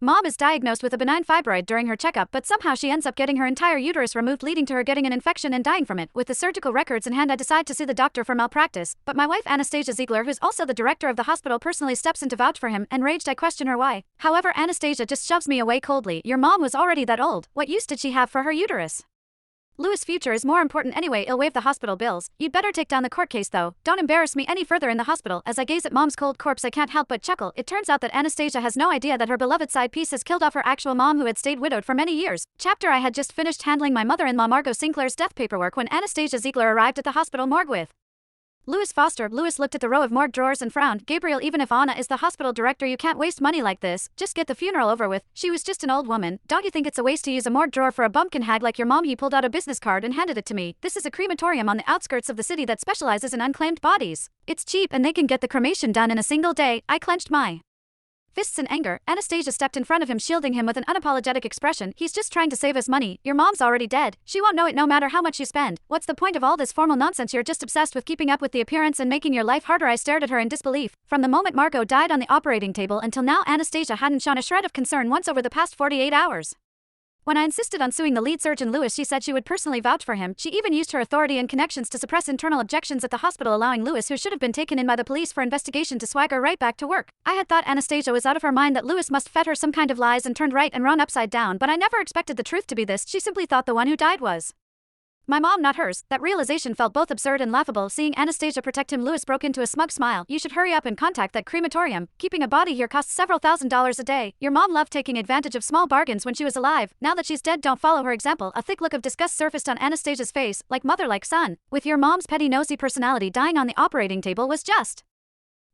Mom is diagnosed with a benign fibroid during her checkup, but somehow she ends up getting her entire uterus removed, leading to her getting an infection and dying from it. With the surgical records in hand, I decide to sue the doctor for malpractice, but my wife Anastasia Ziegler, who's also the director of the hospital, personally steps in to vouch for him. Enraged, I question her why. However, Anastasia just shoves me away coldly. Your mom was already that old. What use did she have for her uterus? Louis' future is more important anyway. I'll waive the hospital bills. You'd better take down the court case though. Don't embarrass me any further in the hospital. As I gaze at Mom's cold corpse, I can't help but chuckle. It turns out that Anastasia has no idea that her beloved side piece has killed off her actual mom, who had stayed widowed for many years. Chapter: I had just finished handling my mother-in-law Margot Sinclair's death paperwork when Anastasia Ziegler arrived at the hospital morgue with Louis Foster. Louis looked at the row of morgue drawers and frowned. Gabriel, even if Anna is the hospital director, you can't waste money like this. Just get the funeral over with. She was just an old woman. Don't you think it's a waste to use a morgue drawer for a bumpkin hag like your mom? He pulled out a business card and handed it to me. This is a crematorium on the outskirts of the city that specializes in unclaimed bodies. It's cheap and they can get the cremation done in a single day. I clenched my fists in anger. Anastasia stepped in front of him, shielding him with an unapologetic expression. He's just trying to save us money. Your mom's already dead. She won't know it no matter how much you spend. What's the point of all this formal nonsense? You're just obsessed with keeping up with the appearance and making your life harder. I stared at her in disbelief. From the moment Margot died on the operating table until now, Anastasia hadn't shown a shred of concern once over the past 48 hours. When I insisted on suing the lead surgeon Louis, she said she would personally vouch for him. She even used her authority and connections to suppress internal objections at the hospital, allowing Louis, who should have been taken in by the police for investigation, to swagger right back to work. I had thought Anastasia was out of her mind, that Louis must fed her some kind of lies and turned right and wrong upside down, but I never expected the truth to be this. She simply thought the one who died was my mom, not hers. That realization felt both absurd and laughable. Seeing Anastasia protect him, Louis broke into a smug smile. You should hurry up and contact that crematorium. Keeping a body here costs several $1,000s a day. Your mom loved taking advantage of small bargains when she was alive. Now that she's dead, don't follow her example. A thick look of disgust surfaced on Anastasia's face, like mother, like son. With your mom's petty, nosy personality dying on the operating table was just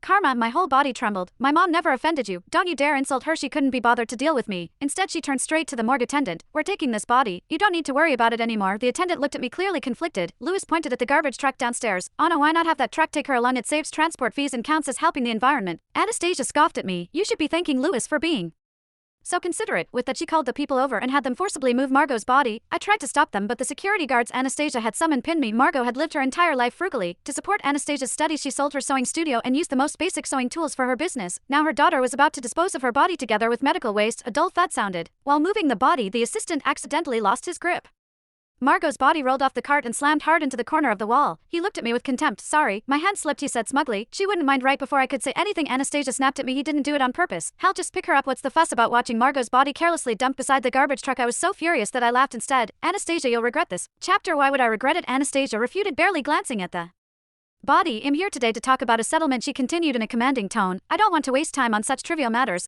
karma. My whole body trembled. My mom never offended you. Don't you dare insult her. She couldn't be bothered to deal with me. Instead, she turned straight to the morgue attendant. We're taking this body. You don't need to worry about it anymore. The attendant looked at me, clearly conflicted. Louis pointed at the garbage truck downstairs. Anna, why not have that truck take her along? It saves transport fees and counts as helping the environment. Anastasia scoffed at me. You should be thanking Louis for being so considerate. With that, she called the people over and had them forcibly move Margot's body. I tried to stop them, but the security guards Anastasia had summoned pinned me. Margot had lived her entire life frugally. To support Anastasia's studies, she sold her sewing studio and used the most basic sewing tools for her business. Now her daughter was about to dispose of her body together with medical waste. A dull thud sounded. While moving the body, the assistant accidentally lost his grip. Margot's body rolled off the cart and slammed hard into the corner of the wall. He looked at me with contempt. Sorry, my hand slipped, he said smugly. She wouldn't mind. Right before I could say anything, Anastasia snapped at me. He didn't do it on purpose. Hell, just pick her up. What's the fuss about watching Margot's body carelessly dumped beside the garbage truck? I was so furious that I laughed instead. Anastasia, you'll regret this. Chapter: Why would I regret it? Anastasia refuted, barely glancing at the body. I'm here today to talk about a settlement, she continued in a commanding tone. I don't want to waste time on such trivial matters.